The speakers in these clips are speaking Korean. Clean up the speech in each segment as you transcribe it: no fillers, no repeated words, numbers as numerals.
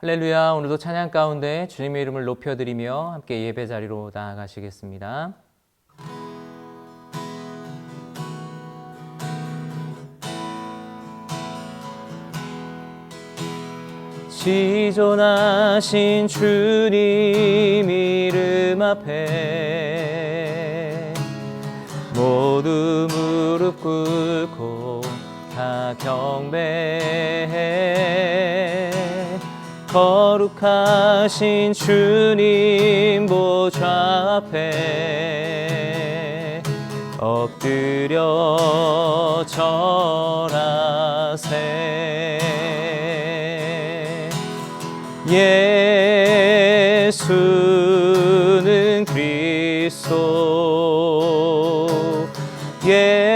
할렐루야. 오늘도 찬양 가운데 주님의 이름을 높여드리며 함께 예배 자리로 나아가시겠습니다. 지존하신 주님 이름 앞에 모두 무릎 꿇고 다 경배해. 거룩하신 주님 보좌 앞에 엎드려 절하세. 예수는 그리스도, 예수는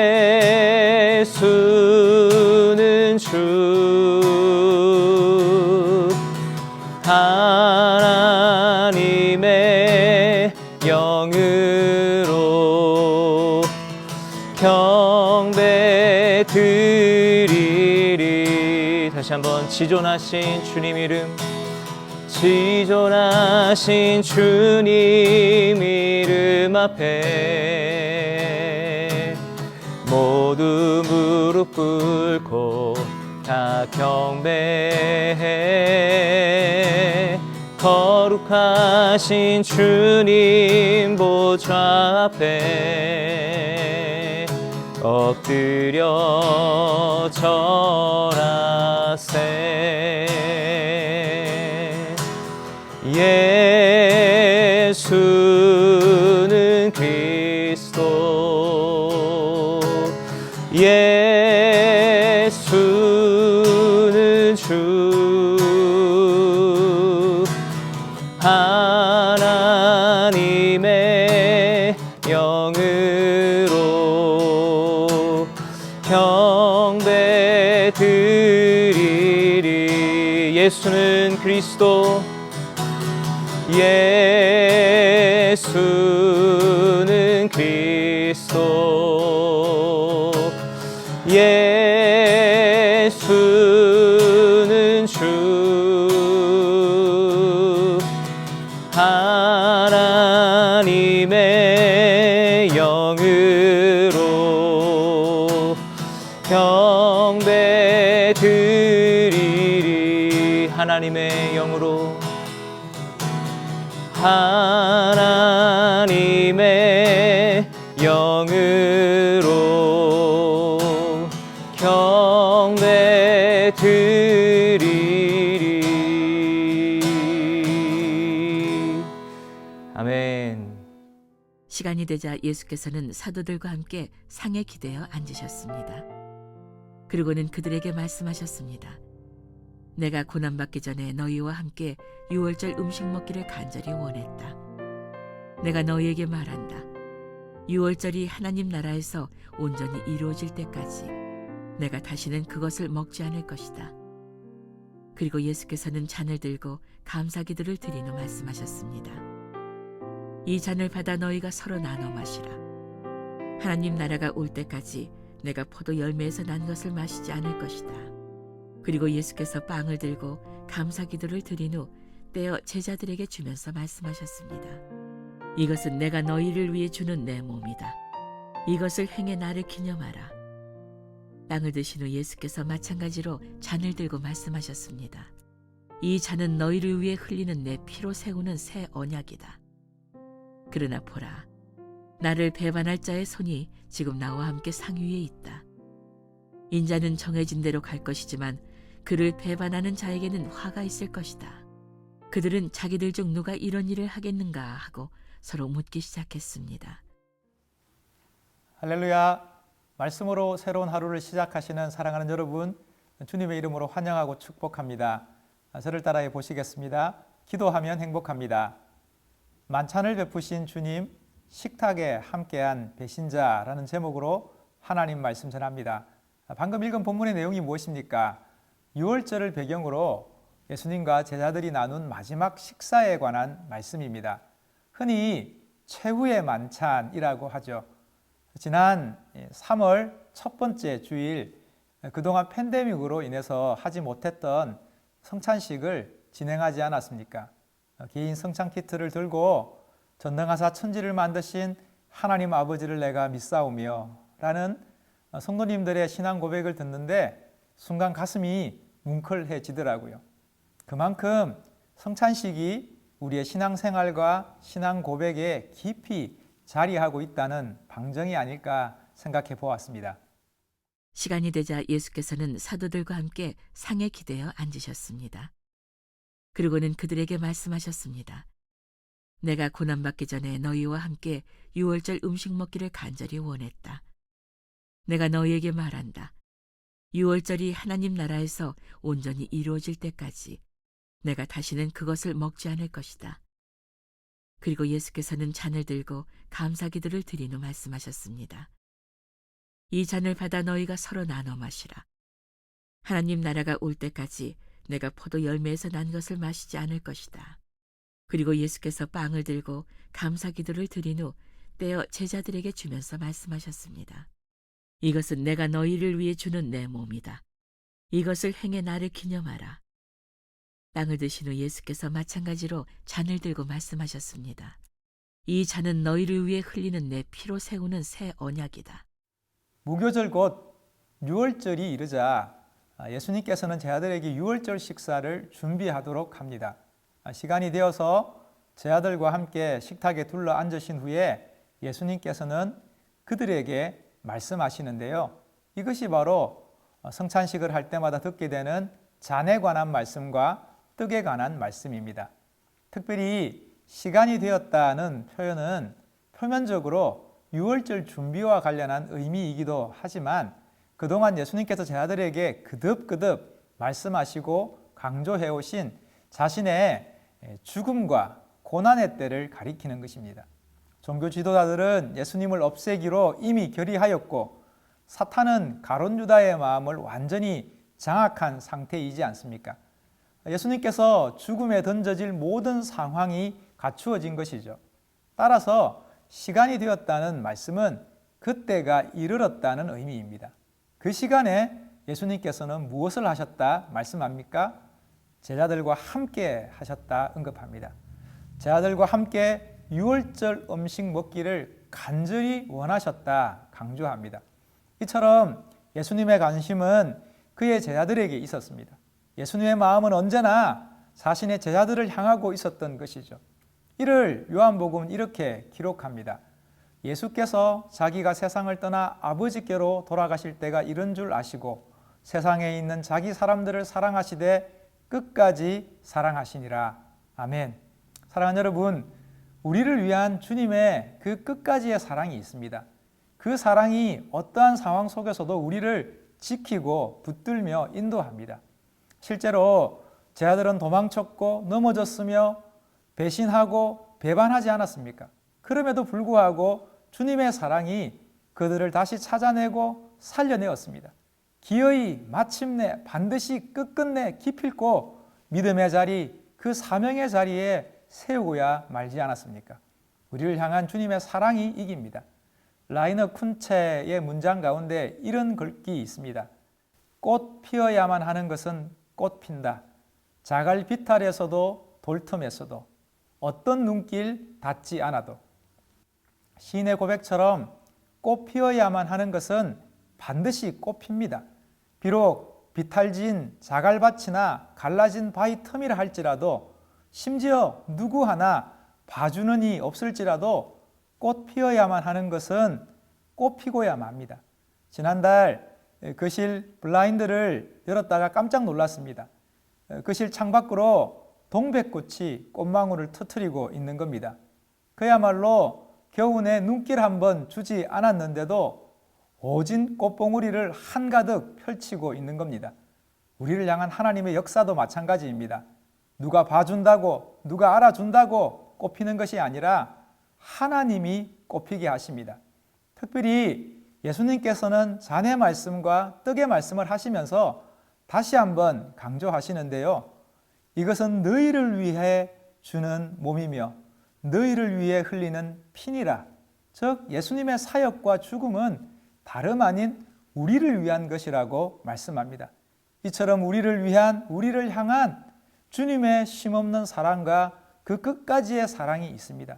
주, 하나님의 영으로 경배 드리리. 다시 한번 지존하신 주님 이름, 지존하신 주님 이름 앞에 모두 무릎 꿇고 다 경배해. 거룩하신 주님 보좌 앞에 엎드려 절하세. 예수는 그리스도, 예수는 주, 하나님의 영으로 경배 드리리. 예수는 그리스도, 예수는 그리스도, 예수는 주, 하나님의 영으로 경배 드리리. 하나님의 영으로, 하나님의 영으로 경배 드리리. 아멘. 시간이 되자 예수께서는 사도들과 함께 상에 기대어 앉으셨습니다. 그리고는 그들에게 말씀하셨습니다. 내가 고난받기 전에 너희와 함께 유월절 음식 먹기를 간절히 원했다. 내가 너희에게 말한다. 유월절이 하나님 나라에서 온전히 이루어질 때까지 내가 다시는 그것을 먹지 않을 것이다. 그리고 예수께서는 잔을 들고 감사기도를 드린 후 말씀하셨습니다. 이 잔을 받아 너희가 서로 나눠 마시라. 하나님 나라가 올 때까지 내가 포도 열매에서 난 것을 마시지 않을 것이다. 그리고 예수께서 빵을 들고 감사기도를 드린 후 떼어 제자들에게 주면서 말씀하셨습니다. 이것은 내가 너희를 위해 주는 내 몸이다. 이것을 행해 나를 기념하라. 빵을 드신 후 예수께서 마찬가지로 잔을 들고 말씀하셨습니다. 이 잔은 너희를 위해 흘리는 내 피로 세우는 새 언약이다. 그러나 보라, 나를 배반할 자의 손이 지금 나와 함께 상 위에 있다. 인자는 정해진 대로 갈 것이지만 그를 배반하는 자에게는 화가 있을 것이다. 그들은 자기들 중 누가 이런 일을 하겠는가 하고 서로 묻기 시작했습니다. 할렐루야. 말씀으로 새로운 하루를 시작하시는 사랑하는 여러분, 주님의 이름으로 환영하고 축복합니다. 저를 따라해 보시겠습니다. 기도하면 행복합니다. 만찬을 베푸신 주님, 식탁에 함께한 배신자라는 제목으로 하나님 말씀 전합니다. 방금 읽은 본문의 내용이 무엇입니까? 유월절을 배경으로 예수님과 제자들이 나눈 마지막 식사에 관한 말씀입니다. 흔히 최후의 만찬이라고 하죠. 지난 3월 첫 번째 주일, 그동안 팬데믹으로 인해서 하지 못했던 성찬식을 진행하지 않았습니까? 개인 성찬 키트를 들고 전능하사 천지를 만드신 하나님 아버지를 내가 믿사오며 라는 성도님들의 신앙 고백을 듣는데 순간 가슴이 뭉클해지더라고요. 그만큼 성찬식이 우리의 신앙생활과 신앙 고백에 깊이 자리하고 있다는 방정이 아닐까 생각해 보았습니다. 시간이 되자 예수께서는 사도들과 함께 상에 기대어 앉으셨습니다. 그리고는 그들에게 말씀하셨습니다. 내가 고난받기 전에 너희와 함께 유월절 음식 먹기를 간절히 원했다. 내가 너희에게 말한다. 유월절이 하나님 나라에서 온전히 이루어질 때까지 내가 다시는 그것을 먹지 않을 것이다. 그리고 예수께서는 잔을 들고 감사기도를 드린 후 말씀하셨습니다. 이 잔을 받아 너희가 서로 나눠 마시라. 하나님 나라가 올 때까지 내가 포도 열매에서 난 것을 마시지 않을 것이다. 그리고 예수께서 빵을 들고 감사기도를 드린 후 떼어 제자들에게 주면서 말씀하셨습니다. 이것은 내가 너희를 위해 주는 내 몸이다. 이것을 행해 나를 기념하라. 빵을 드신 후 예수께서 마찬가지로 잔을 들고 말씀하셨습니다. 이 잔은 너희를 위해 흘리는 내 피로 세우는 새 언약이다. 무교절 곧 유월절이 이르자 예수님께서는 제자들에게 유월절 식사를 준비하도록 합니다. 시간이 되어서 제자들과 함께 식탁에 둘러 앉으신 후에 예수님께서는 그들에게 말씀하시는데요. 이것이 바로 성찬식을 할 때마다 듣게 되는 잔에 관한 말씀과 떡에 관한 말씀입니다. 특별히 시간이 되었다는 표현은 표면적으로 유월절 준비와 관련한 의미이기도 하지만 그동안 예수님께서 제자들에게 그듭그듭 말씀하시고 강조해 오신 자신의 죽음과 고난의 때를 가리키는 것입니다. 종교 지도자들은 예수님을 없애기로 이미 결의하였고 사탄은 가룟 유다의 마음을 완전히 장악한 상태이지 않습니까? 예수님께서 죽음에 던져질 모든 상황이 갖추어진 것이죠. 따라서 시간이 되었다는 말씀은 그때가 이르렀다는 의미입니다. 그 시간에 예수님께서는 무엇을 하셨다 말씀합니까? 제자들과 함께 하셨다 언급합니다. 제자들과 함께 유월절 음식 먹기를 간절히 원하셨다 강조합니다. 이처럼 예수님의 관심은 그의 제자들에게 있었습니다. 예수님의 마음은 언제나 자신의 제자들을 향하고 있었던 것이죠. 이를 요한복음은 이렇게 기록합니다. 예수께서 자기가 세상을 떠나 아버지께로 돌아가실 때가 이른 줄 아시고 세상에 있는 자기 사람들을 사랑하시되 끝까지 사랑하시니라. 아멘. 사랑하는 여러분, 우리를 위한 주님의 그 끝까지의 사랑이 있습니다. 그 사랑이 어떠한 상황 속에서도 우리를 지키고 붙들며 인도합니다. 실제로 제자들은 도망쳤고 넘어졌으며 배신하고 배반하지 않았습니까? 그럼에도 불구하고 주님의 사랑이 그들을 다시 찾아내고 살려내었습니다. 기어이 마침내 반드시 끝끝내 기필코 믿음의 자리, 그 사명의 자리에 세우고야 말지 않았습니까? 우리를 향한 주님의 사랑이 이깁니다. 라이너 쿤체의 문장 가운데 이런 글귀 있습니다. 꽃 피어야만 하는 것은 꽃 핀다. 자갈 비탈에서도 돌틈에서도 어떤 눈길 닿지 않아도. 시인의 고백처럼 꽃 피어야만 하는 것은 반드시 꽃 핍니다. 비록 비탈진 자갈밭이나 갈라진 바위 틈이라 할지라도 심지어 누구 하나 봐주는 이 없을지라도 꽃 피어야만 하는 것은 꽃 피고야 맙니다. 지난달 거실 블라인드를 열었다가 깜짝 놀랐습니다. 거실 창밖으로 동백꽃이 꽃망울을 터뜨리고 있는 겁니다. 그야말로 겨우내 눈길 한번 주지 않았는데도 오진 꽃봉우리를 한가득 펼치고 있는 겁니다. 우리를 향한 하나님의 역사도 마찬가지입니다. 누가 봐준다고, 누가 알아준다고 꽃피는 것이 아니라 하나님이 꽃피게 하십니다. 특별히 예수님께서는 잔의 말씀과 떡의 말씀을 하시면서 다시 한번 강조하시는데요. 이것은 너희를 위해 주는 몸이며 너희를 위해 흘리는 피니라. 즉 예수님의 사역과 죽음은 다름 아닌 우리를 위한 것이라고 말씀합니다. 이처럼 우리를 향한 주님의 쉼없는 사랑과 그 끝까지의 사랑이 있습니다.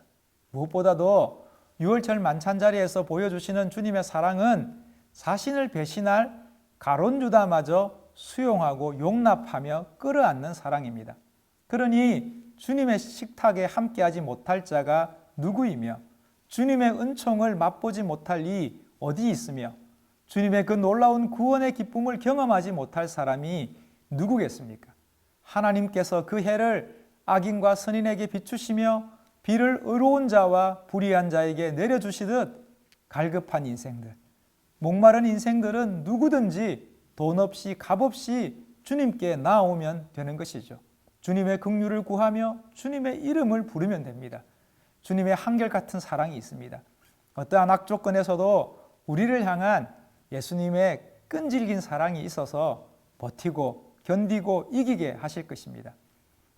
무엇보다도 유월절 만찬 자리에서 보여주시는 주님의 사랑은 자신을 배신할 가룟 유다마저 수용하고 용납하며 끌어안는 사랑입니다. 그러니 주님의 식탁에 함께하지 못할 자가 누구이며 주님의 은총을 맛보지 못할 이 어디 있으며 주님의 그 놀라운 구원의 기쁨을 경험하지 못할 사람이 누구겠습니까? 하나님께서 그 해를 악인과 선인에게 비추시며 비를 의로운 자와 불의한 자에게 내려주시듯 갈급한 인생들, 목마른 인생들은 누구든지 돈 없이 값 없이 주님께 나아오면 되는 것이죠. 주님의 긍휼을 구하며 주님의 이름을 부르면 됩니다. 주님의 한결같은 사랑이 있습니다. 어떠한 악조건에서도 우리를 향한 예수님의 끈질긴 사랑이 있어서 버티고 견디고 이기게 하실 것입니다.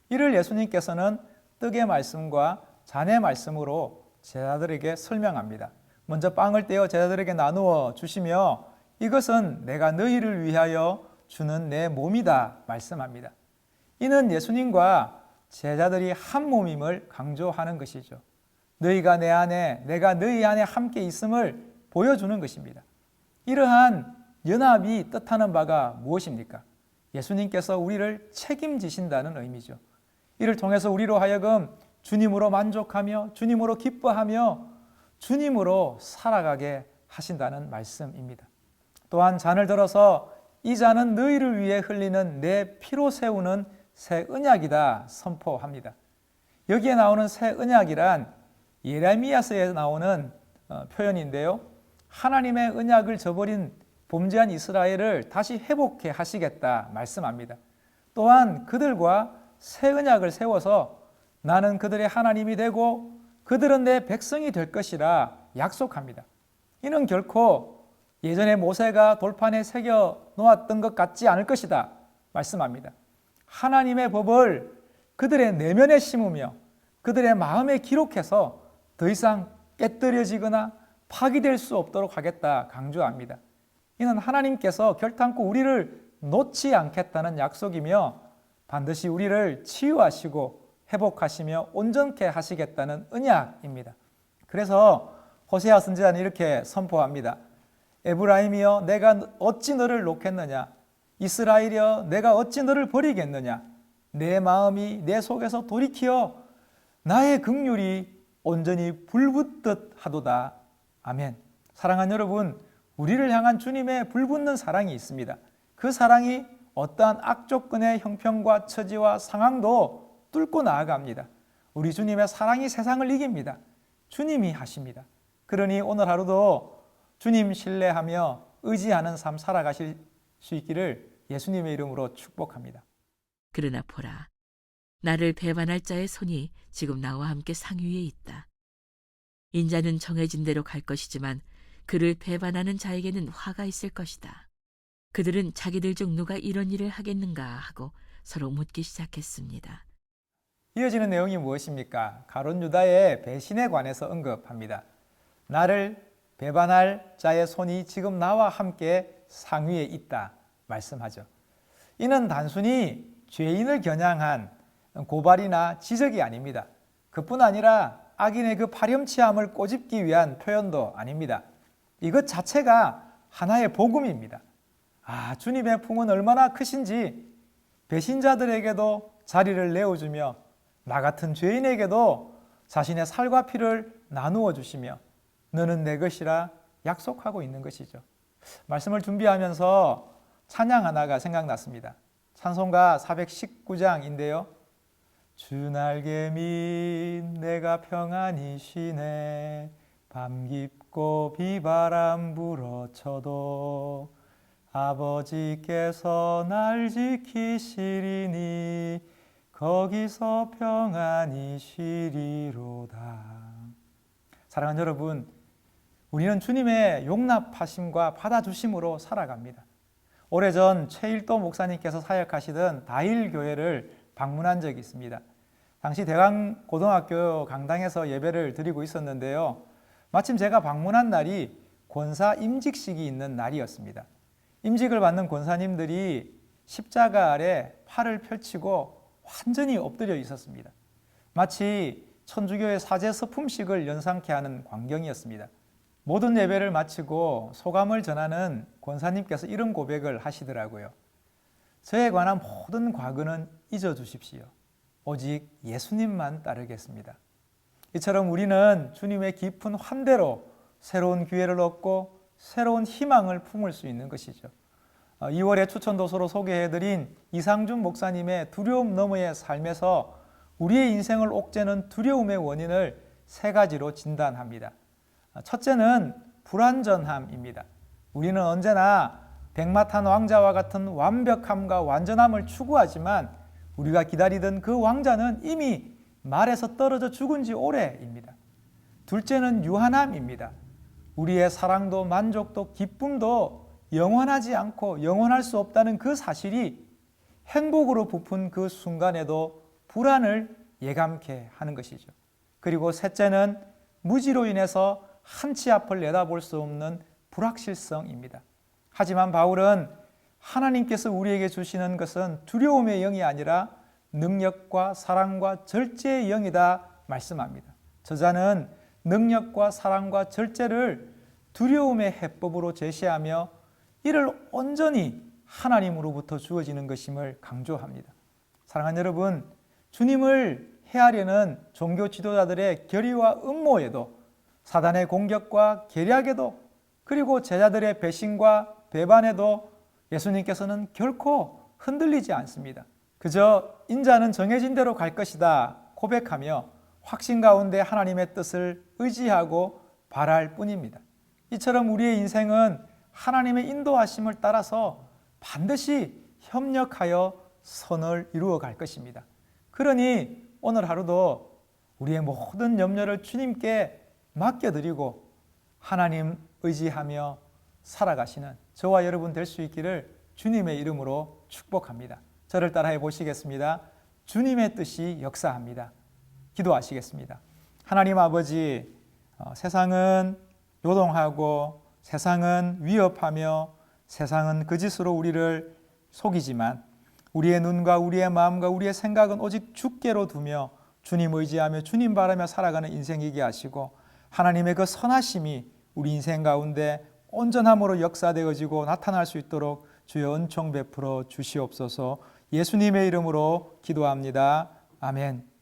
이를 예수님께서는 떡의 말씀과 잔의 말씀으로 제자들에게 설명합니다. 먼저 빵을 떼어 제자들에게 나누어 주시며 이것은 내가 너희를 위하여 주는 내 몸이다 말씀합니다. 이는 예수님과 제자들이 한 몸임을 강조하는 것이죠. 너희가 내 안에 내가 너희 안에 함께 있음을 보여주는 것입니다. 이러한 연합이 뜻하는 바가 무엇입니까? 예수님께서 우리를 책임지신다는 의미죠. 이를 통해서 우리로 하여금 주님으로 만족하며 주님으로 기뻐하며 주님으로 살아가게 하신다는 말씀입니다. 또한 잔을 들어서 이 잔은 너희를 위해 흘리는 내 피로 세우는 새 언약이다 선포합니다. 여기에 나오는 새 언약이란 예레미야서에 나오는 표현인데요. 하나님의 언약을 저버린 범죄한 이스라엘을 다시 회복해 하시겠다 말씀합니다. 또한 그들과 새 언약을 세워서 나는 그들의 하나님이 되고 그들은 내 백성이 될 것이라 약속합니다. 이는 결코 예전에 모세가 돌판에 새겨 놓았던 것 같지 않을 것이다 말씀합니다. 하나님의 법을 그들의 내면에 심으며 그들의 마음에 기록해서 더 이상 깨뜨려지거나 파기될 수 없도록 하겠다 강조합니다. 이는 하나님께서 결단코 우리를 놓지 않겠다는 약속이며 반드시 우리를 치유하시고 회복하시며 온전케 하시겠다는 언약입니다. 그래서 호세아 선지자는 이렇게 선포합니다. 에브라임이여 내가 어찌 너를 놓겠느냐, 이스라엘이여 내가 어찌 너를 버리겠느냐, 내 마음이 내 속에서 돌이키어 나의 긍휼이 온전히 불붙듯 하도다. 아멘. 사랑하는 여러분, 우리를 향한 주님의 불붙는 사랑이 있습니다. 그 사랑이 어떠한 악조건의 형편과 처지와 상황도 뚫고 나아갑니다. 우리 주님의 사랑이 세상을 이깁니다. 주님이 하십니다. 그러니 오늘 하루도 주님 신뢰하며 의지하는 삶 살아가실 수 있기를 예수님의 이름으로 축복합니다. 그러나 보라, 나를 배반할 자의 손이 지금 나와 함께 상위에 있다. 인자는 정해진 대로 갈 것이지만 그를 배반하는 자에게는 화가 있을 것이다. 그들은 자기들 중 누가 이런 일을 하겠는가 하고 서로 묻기 시작했습니다. 이어지는 내용이 무엇입니까? 가룟 유다의 배신에 관해서 언급합니다. 나를 배반할 자의 손이 지금 나와 함께 상위에 있다 말씀하죠. 이는 단순히 죄인을 겨냥한 고발이나 지적이 아닙니다. 그뿐 아니라 악인의 그 파렴치함을 꼬집기 위한 표현도 아닙니다. 이것 자체가 하나의 복음입니다. 주님의 품은 얼마나 크신지 배신자들에게도 자리를 내어주며 나 같은 죄인에게도 자신의 살과 피를 나누어 주시며 너는 내 것이라 약속하고 있는 것이죠. 말씀을 준비하면서 찬양 하나가 생각났습니다. 찬송가 419장인데요. 주 날개 밑 내가 평안히 쉬네 밤 깊고 비바람 불어쳐도 아버지께서 날 지키시리니 거기서 평안히 쉬리로다. 사랑하는 여러분, 우리는 주님의 용납하심과 받아주심으로 살아갑니다. 오래전 최일도 목사님께서 사역하시던 다일교회를 방문한 적이 있습니다. 당시 대강고등학교 강당에서 예배를 드리고 있었는데요. 마침 제가 방문한 날이 권사 임직식이 있는 날이었습니다. 임직을 받는 권사님들이 십자가 아래 팔을 펼치고 완전히 엎드려 있었습니다. 마치 천주교의 사제 서품식을 연상케 하는 광경이었습니다. 모든 예배를 마치고 소감을 전하는 권사님께서 이런 고백을 하시더라고요. 저에 관한 모든 과거는 잊어주십시오. 오직 예수님만 따르겠습니다. 이처럼 우리는 주님의 깊은 환대로 새로운 기회를 얻고 새로운 희망을 품을 수 있는 것이죠. 2월에 추천도서로 소개해드린 이상준 목사님의 두려움 너머의 삶에서 우리의 인생을 옥죄는 두려움의 원인을 3가지로 진단합니다. 첫째는 불완전함입니다. 우리는 언제나 백마탄 왕자와 같은 완벽함과 완전함을 추구하지만 우리가 기다리던 그 왕자는 이미 말에서 떨어져 죽은 지 오래입니다. 둘째는 유한함입니다. 우리의 사랑도 만족도 기쁨도 영원하지 않고 영원할 수 없다는 그 사실이 행복으로 부푼 그 순간에도 불안을 예감케 하는 것이죠. 그리고 셋째는 무지로 인해서 한치 앞을 내다볼 수 없는 불확실성입니다. 하지만 바울은 하나님께서 우리에게 주시는 것은 두려움의 영이 아니라 능력과 사랑과 절제의 영이다 말씀합니다. 저자는 능력과 사랑과 절제를 두려움의 해법으로 제시하며 이를 온전히 하나님으로부터 주어지는 것임을 강조합니다. 사랑하는 여러분, 주님을 헤아려는 종교 지도자들의 결의와 음모에도 사단의 공격과 계략에도 그리고 제자들의 배신과 배반에도 예수님께서는 결코 흔들리지 않습니다. 그저 인자는 정해진 대로 갈 것이다 고백하며 확신 가운데 하나님의 뜻을 의지하고 바랄 뿐입니다. 이처럼 우리의 인생은 하나님의 인도하심을 따라서 반드시 협력하여 선을 이루어 갈 것입니다. 그러니 오늘 하루도 우리의 모든 염려를 주님께 맡겨드리고 하나님 의지하며 살아가시는 저와 여러분 될 수 있기를 주님의 이름으로 축복합니다. 저를 따라해 보시겠습니다. 주님의 뜻이 역사합니다. 기도하시겠습니다. 하나님 아버지, 세상은 요동하고 세상은 위협하며 세상은 거짓으로 우리를 속이지만 우리의 눈과 우리의 마음과 우리의 생각은 오직 주께로 두며 주님 의지하며 주님 바라며 살아가는 인생이게 하시고 하나님의 그 선하심이 우리 인생 가운데 온전함으로 역사되어지고 나타날 수 있도록 주의 은총 베풀어 주시옵소서. 예수님의 이름으로 기도합니다. 아멘.